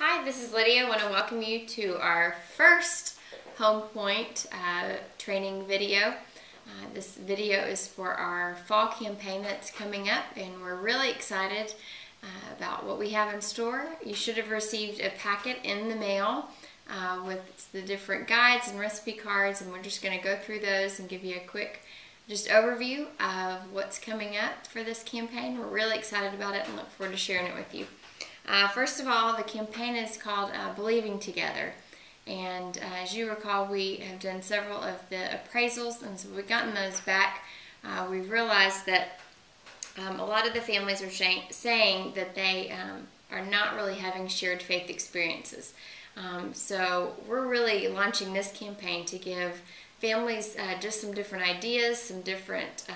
Hi, this is Lydia. I want to welcome you to our first Home Point training video. This video is for our fall campaign that's coming up, and we're really excited about what we have in store. You should have received a packet in the mail with the different guides and recipe cards, and we're just going to go through those and give you a quick overview of what's coming up for this campaign. We're really excited about it and look forward to sharing it with you. First of all, the campaign is called Believing Together, and as you recall, we have done several of the appraisals, and so we've gotten those back. We've realized that a lot of the families are saying that they are not really having shared faith experiences. So we're really launching this campaign to give families just some different ideas, some different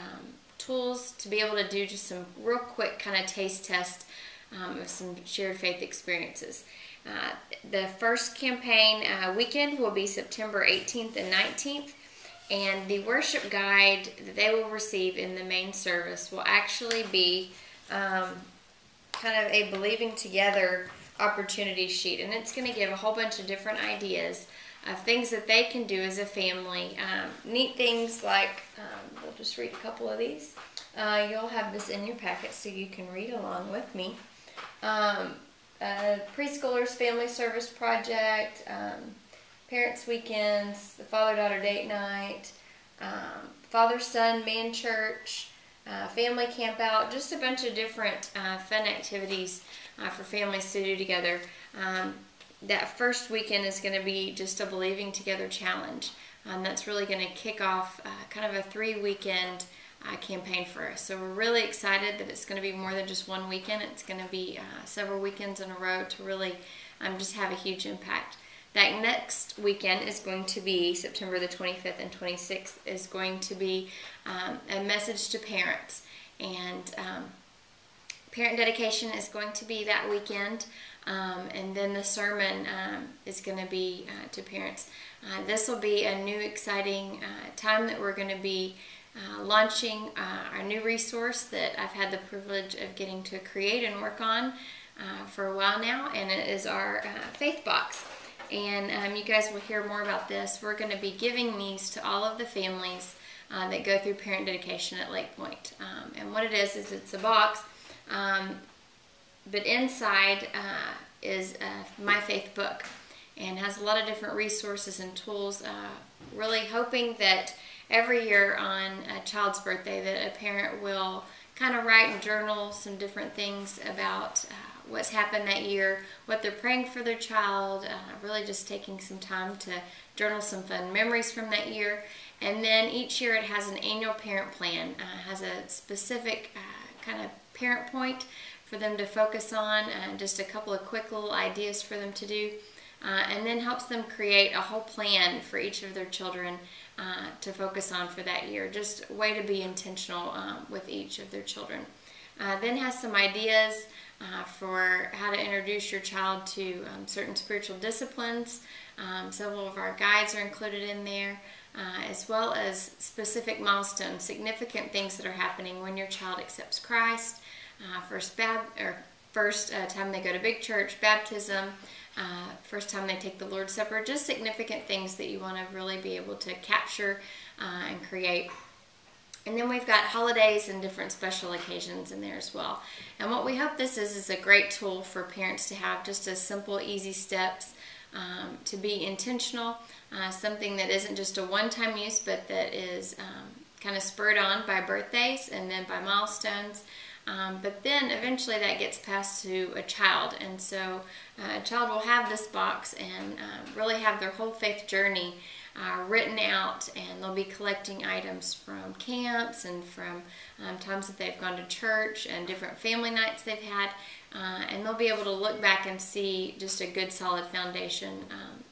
tools to be able to do just some real quick kind of taste test of some shared faith experiences. The first campaign weekend will be September 18th and 19th, and the worship guide that they will receive in the main service will actually be kind of a Believing Together opportunity sheet, and it's going to give a whole bunch of different ideas of things that they can do as a family. Neat things like, we'll just read a couple of these. You'll have this in your packet so you can read along with me. Preschoolers Family Service Project, Parents Weekends, the Father-Daughter Date Night, Father-Son Man Church, Family Camp Out, just a bunch of different fun activities for families to do together. That first weekend is going to be just a Believing Together challenge. That's really going to kick off kind of a 3-weekend campaign for us. So we're really excited that it's going to be more than just one weekend. It's going to be several weekends in a row to really just have a huge impact. That next weekend is going to be September the 25th and 26th is going to be a message to parents. And parent dedication is going to be that weekend. And then the sermon is going to be to parents. This will be a new exciting time that we're going to be launching our new resource that I've had the privilege of getting to create and work on for a while now, and it is our faith box. And you guys will hear more about this. We're going to be giving these to all of the families that go through parent dedication at Lake Point. And what it is it's a box, but inside is My Faith book, and has a lot of different resources and tools, really hoping that every year on a child's birthday that a parent will kind of write and journal some different things about what's happened that year, what they're praying for their child, really just taking some time to journal some fun memories from that year. And then each year it has an annual parent plan, has a specific kind of parent point for them to focus on, just a couple of quick little ideas for them to do, and then helps them create a whole plan for each of their children to focus on for that year. Just a way to be intentional with each of their children. Then has some ideas for how to introduce your child to certain spiritual disciplines. Several of our guides are included in there, as well as specific milestones, significant things that are happening when your child accepts Christ, first time they go to big church, baptism, first time they take the Lord's Supper, just significant things that you want to really be able to capture and create. And then we've got holidays and different special occasions in there as well. And what we hope this is a great tool for parents to have just as simple, easy steps to be intentional, something that isn't just a one-time use, but that is kind of spurred on by birthdays and then by milestones. But then eventually that gets passed to a child, and so a child will have this box and really have their whole faith journey written out, and they'll be collecting items from camps and from times that they've gone to church and different family nights they've had, and they'll be able to look back and see just a good solid foundation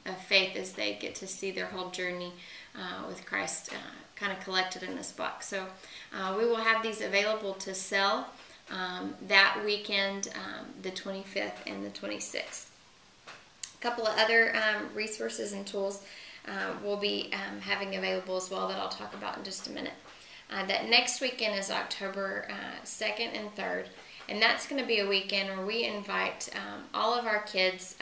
of faith as they get to see their whole journey with Christ kind of collected in this box. So we will have these available to sell that weekend, the 25th and the 26th. A couple of other resources and tools we'll be having available as well that I'll talk about in just a minute. That next weekend is October 2nd and 3rd, And that's going to be a weekend where we invite all of our kids,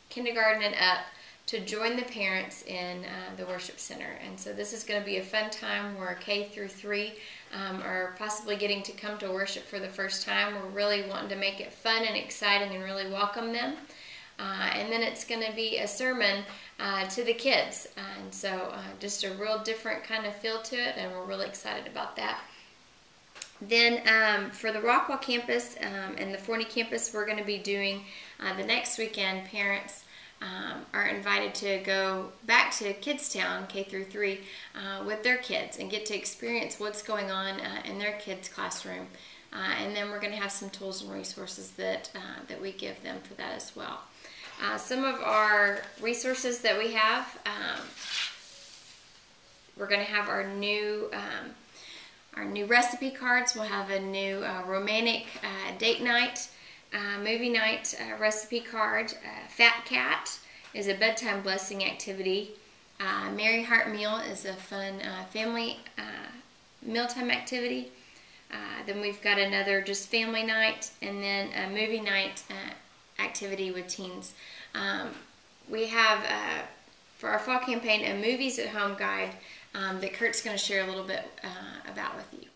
kindergarten and up, to join the parents in the worship center. And so this is going to be a fun time where K through 3 are possibly getting to come to worship for the first time. We're really wanting to make it fun and exciting and really welcome them. And then it's going to be a sermon to the kids. And so just a real different kind of feel to it, and we're really excited about that. Then for the Rockwall campus and the Forney campus, we're going to be doing the next weekend. Parents are invited to go back to Kidstown, K through 3, with their kids and get to experience what's going on in their kids' classroom. And then we're going to have some tools and resources that we give them for that as well. Some of our resources that we have, we're going to have our new recipe cards. We'll have a new romantic date night, movie night recipe card. Fat Cat is a bedtime blessing activity. Merry Heart Meal is a fun family mealtime activity. Then we've got another just family night, and then a movie night activity with teens. We have, for our fall campaign, a Movies at Home guide that Kurt's going to share a little bit about with you.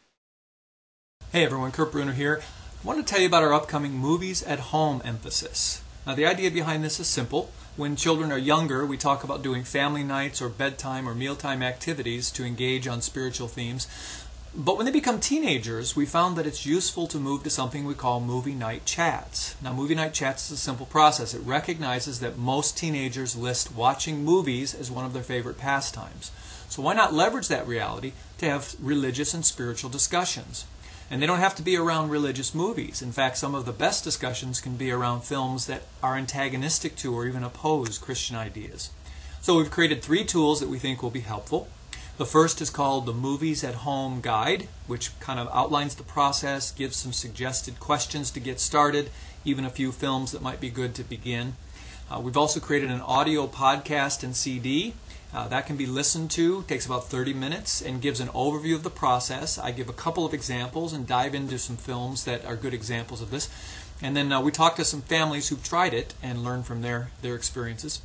Hey everyone, Kurt Bruner here. I want to tell you about our upcoming Movies at Home emphasis. Now the idea behind this is simple. When children are younger, we talk about doing family nights or bedtime or mealtime activities to engage on spiritual themes. But when they become teenagers, we found that it's useful to move to something we call movie night chats. Now, movie night chats is a simple process. It recognizes that most teenagers list watching movies as one of their favorite pastimes. So why not leverage that reality to have religious and spiritual discussions? And they don't have to be around religious movies. In fact, some of the best discussions can be around films that are antagonistic to or even oppose Christian ideas. So we've created 3 tools that we think will be helpful. The first is called the Movies at Home Guide, which kind of outlines the process, gives some suggested questions to get started, even a few films that might be good to begin. We've also created an audio podcast and CD. That can be listened to, takes about 30 minutes, and gives an overview of the process. I give a couple of examples and dive into some films that are good examples of this. And then we talk to some families who've tried it and learn from their experiences.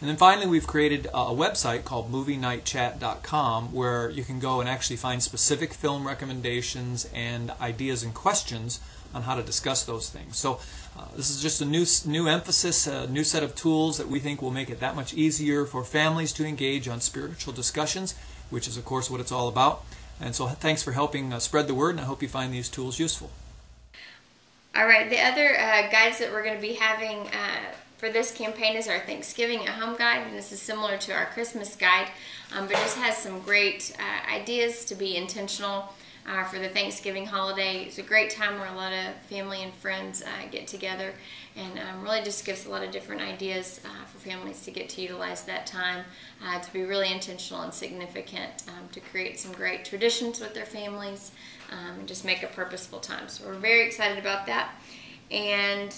And then finally, we've created a website called movienightchat.com where you can go and actually find specific film recommendations and ideas and questions on how to discuss those things. So this is just a new emphasis, a new set of tools that we think will make it that much easier for families to engage on spiritual discussions, which is, of course, what it's all about. And so thanks for helping spread the word, and I hope you find these tools useful. All right, the other guides that we're going to be having for this campaign is our Thanksgiving at Home guide, and this is similar to our Christmas guide, but just has some great ideas to be intentional for the Thanksgiving holiday. It's a great time where a lot of family and friends get together, and really just gives a lot of different ideas for families to get to utilize that time to be really intentional and significant, to create some great traditions with their families, and just make a purposeful time. So we're very excited about that. And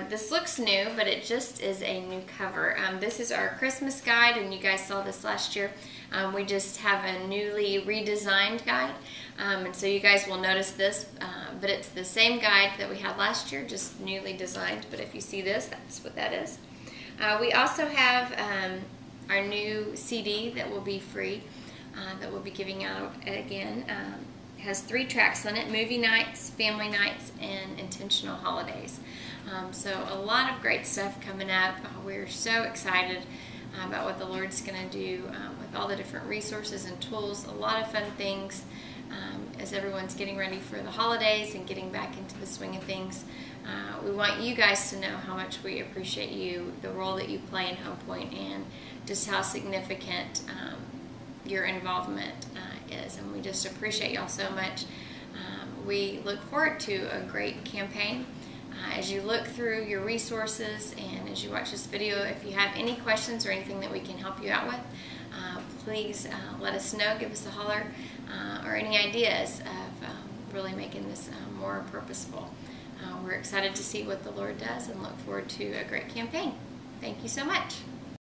this looks new, but it just is a new cover. This is our Christmas guide, and you guys saw this last year. We just have a newly redesigned guide, and so you guys will notice this, but it's the same guide that we had last year, just newly designed. But if you see this, that's what that is. We also have our new CD that will be free, that we'll be giving out again. Has 3 tracks on it: movie nights, family nights, and intentional holidays. So a lot of great stuff coming up. We're so excited about what the Lord's going to do with all the different resources and tools. A lot of fun things as everyone's getting ready for the holidays and getting back into the swing of things. We want you guys to know how much we appreciate you, the role that you play in Home Point, and just how significant your involvement is, and we just appreciate y'all so much. We look forward to a great campaign. As you look through your resources and as you watch this video, if you have any questions or anything that we can help you out with, please let us know, give us a holler, or any ideas of really making this more purposeful. We're excited to see what the Lord does and look forward to a great campaign. Thank you so much.